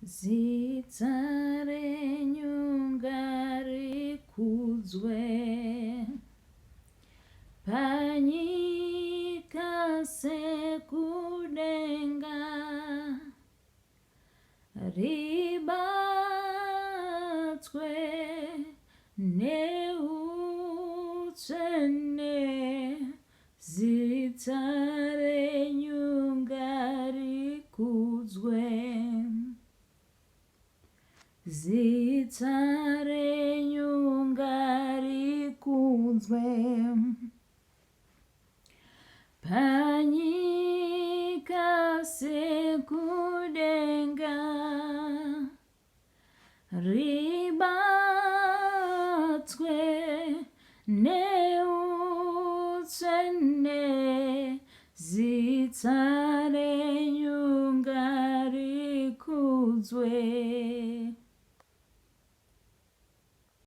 Zita Renyu ngarikudzwe panyika sekudenga, ribatswe neutsvene. Zita renyu ngarikudzwe. Zita renyu ngarikudzwe panyika sekudenga, ribatswe neutsvene. Zita renyu ngarikudzwe.